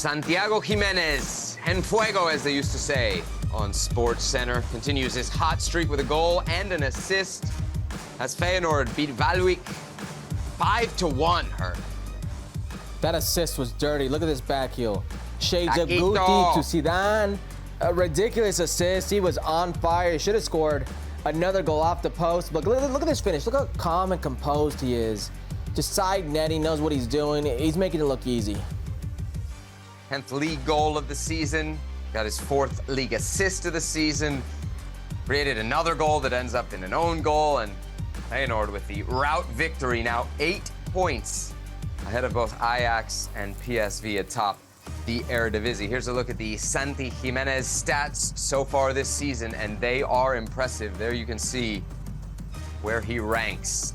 Santiago Giménez, en fuego, as they used to say on Sports Center, continues his hot streak with a goal and an assist as Feyenoord beat Valwijk 5-1, Herc. That assist was dirty. Look at this back heel. Shades of Taquito. Guti to Zidane. A ridiculous assist. He was on fire. He should have scored another goal off the post. But look at this finish. Look how calm and composed he is. Just side netting, knows what he's doing. He's making it look easy. 10th league goal of the season. Got his 4th league assist of the season. Created another goal that ends up in an own goal. And Feyenoord with the rout victory, now 8 points ahead of both Ajax and PSV atop the Eredivisie. Here's a look at the Santi Jimenez stats so far this season, and they are impressive. There you can see where he ranks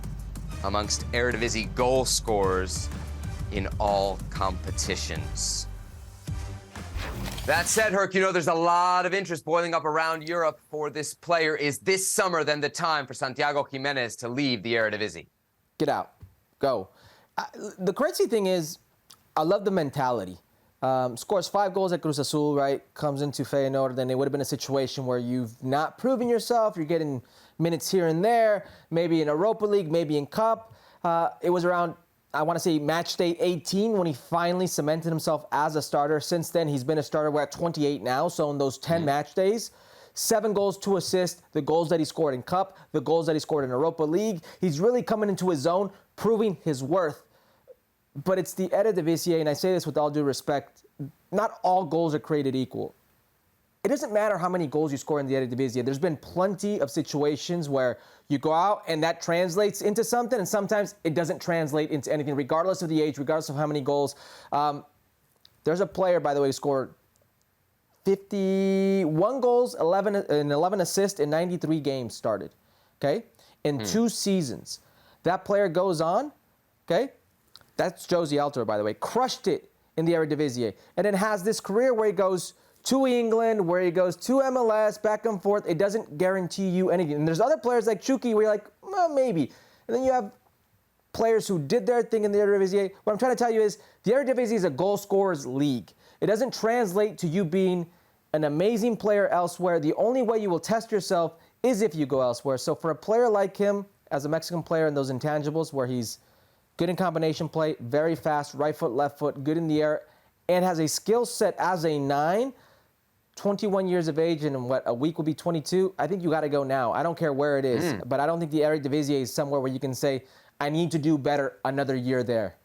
amongst Eredivisie goal scorers in all competitions. That said, Herc, you know there's a lot of interest boiling up around Europe for this player. Is this summer then the time for Santiago Giménez to leave the Eredivisie? Get out. Go. The crazy thing is, I love the mentality. Scores 5 goals at Cruz Azul, right? Comes into Feyenoord, then it would have been a situation where you've not proven yourself. You're getting minutes here and there, maybe in Europa League, maybe in Cup. It was around, I want to say, match day 18 when he finally cemented himself as a starter. Since then, he's been a starter. We're at 28 now, so in those 10 match days, 7 goals, 2 assists, the goals that he scored in Cup, the goals that he scored in Europa League. He's really coming into his own, proving his worth. But it's the Eredivisie, and I say this with all due respect, not all goals are created equal. It doesn't matter how many goals you score in the Eredivisie. There's been plenty of situations where you go out and that translates into something, and sometimes it doesn't translate into anything, regardless of the age, regardless of how many goals. There's a player, by the way, who scored 51 goals, 11 assists in 93 games started, okay? In 2 seasons. That player goes on, okay? That's Josie Altidore, by the way. Crushed it in the Eredivisie. And then has this career where he goes to England, where he goes to MLS, back and forth. It doesn't guarantee you anything. And there's other players like Chucky where you're like, well, maybe. And then you have players who did their thing in the Eredivisie. What I'm trying to tell you is the Eredivisie is a goal scorers league. It doesn't translate to you being an amazing player elsewhere. The only way you will test yourself is if you go elsewhere. So for a player like him, as a Mexican player in those intangibles where he's good in combination play, very fast, right foot, left foot, good in the air, and has a skill set as a 9, 21 years of age, and in a week will be 22. I think you got to go now. I don't care where it is, but I don't think the Eredivisie is somewhere where you can say, I need to do better another year there.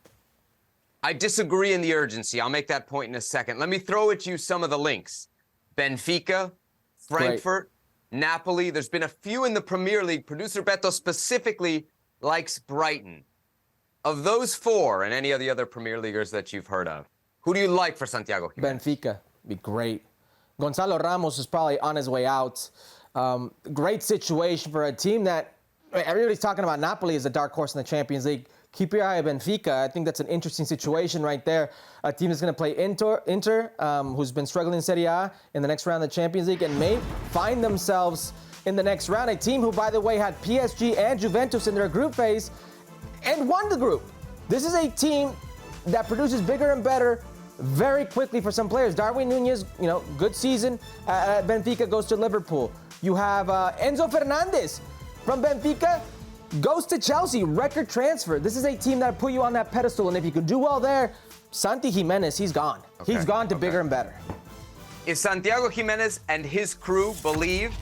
I disagree in the urgency. I'll make that point in a second. Let me throw at you some of the links. Benfica, Frankfurt, Napoli. There's been a few in the Premier League. Producer Beto specifically likes Brighton. Of those 4 and any of the other Premier Leaguers that you've heard of, who do you like for Santiago Jimenez? Benfica. Be great. Gonzalo Ramos is probably on his way out. Great situation for a team that everybody's talking about. Napoli as a dark horse in the Champions League. Keep your eye on Benfica. I think that's an interesting situation right there. A team that's going to play Inter, who's been struggling in Serie A in the next round of the Champions League, and may find themselves in the next round. A team who, by the way, had PSG and Juventus in their group phase and won the group. This is a team that produces bigger and better very quickly for some players. Darwin Nunez, good season at Benfica, goes to Liverpool. You have Enzo Fernandez from Benfica, goes to Chelsea, record transfer. This is a team that put you on that pedestal, and if you could do well there, Santi Jimenez, he's gone. Okay. He's gone to bigger and better. If Santiago Jimenez and his crew believe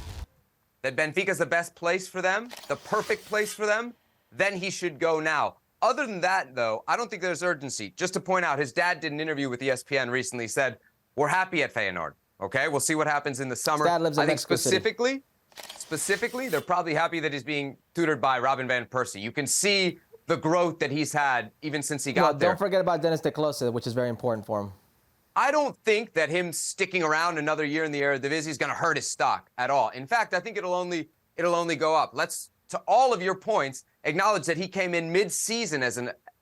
that Benfica's the best place for them, the perfect place for them, then he should go now. Other than that, though, I don't think there's urgency. Just to point out, his dad did an interview with ESPN recently, said, we're happy at Feyenoord, okay? We'll see what happens in the summer. His dad lives in I think Mexico City. Specifically, they're probably happy that he's being tutored by Robin van Persie. You can see the growth that he's had even since he got there. Don't forget about Dennis de Closa, which is very important for him. I don't think that him sticking around another year in the Eredivisie is going to hurt his stock at all. In fact, I think it'll only go up. Let's, to all of your points, acknowledge that he came in mid-season as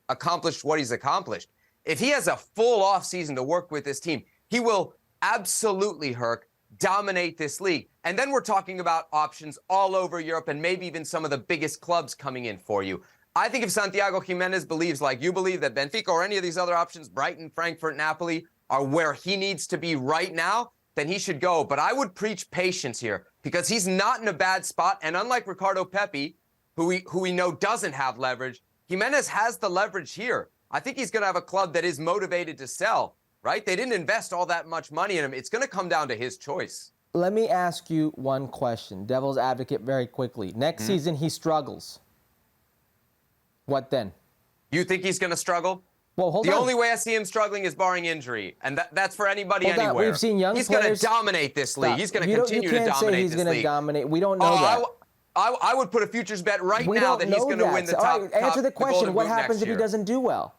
accomplished what he's accomplished. If he has a full off-season to work with this team, he will absolutely, Herc, dominate this league. And then we're talking about options all over Europe and maybe even some of the biggest clubs coming in for you. I think if Santiago Jimenez believes, like you believe, that Benfica or any of these other options, Brighton, Frankfurt, Napoli, are where he needs to be right now, then he should go. But I would preach patience here because he's not in a bad spot. And unlike Ricardo Pepi, who we know doesn't have leverage, Giménez has the leverage here. I think he's going to have a club that is motivated to sell, right? They didn't invest all that much money in him. It's going to come down to his choice. Let me ask you one question, devil's advocate, very quickly. Next season, he struggles. What then? You think he's going to struggle? Well, hold on. The only way I see him struggling is barring injury, and that's for anybody anywhere. We've seen young he's players. He's going to dominate this league. He's going to continue to dominate this league. You can't say he's going to dominate. We don't know that. I would put a futures bet right now that he's going to win the top. All right, answer the question. What happens if he doesn't do well?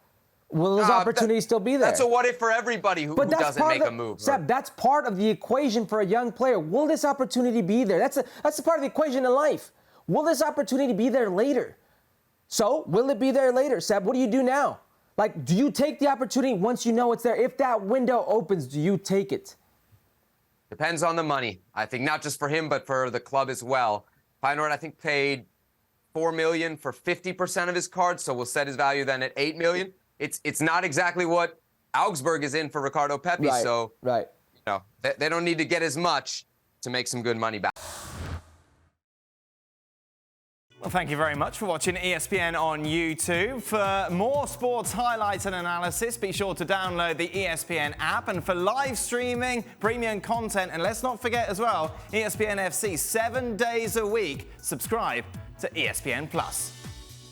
Will his opportunity still be there? That's a what if for everybody who doesn't make a move. Seb, that's part of the equation for a young player. Will this opportunity be there? That's a part of the equation in life. Will this opportunity be there later? So, will it be there later? Seb, what do you do now? Like, do you take the opportunity once you know it's there? If that window opens, do you take it? Depends on the money. I think not just for him, but for the club as well. Feyenoord, I think, paid $4 million for 50% of his cards, so we'll set his value then at $8 million. It's not exactly what Augsburg is in for Ricardo Pepi, so you know, they don't need to get as much to make some good money back. Well, thank you very much for watching ESPN on YouTube. For more sports highlights and analysis, be sure to download the ESPN app. And for live streaming, premium content, and let's not forget as well, ESPN FC 7 days a week. Subscribe to ESPN+.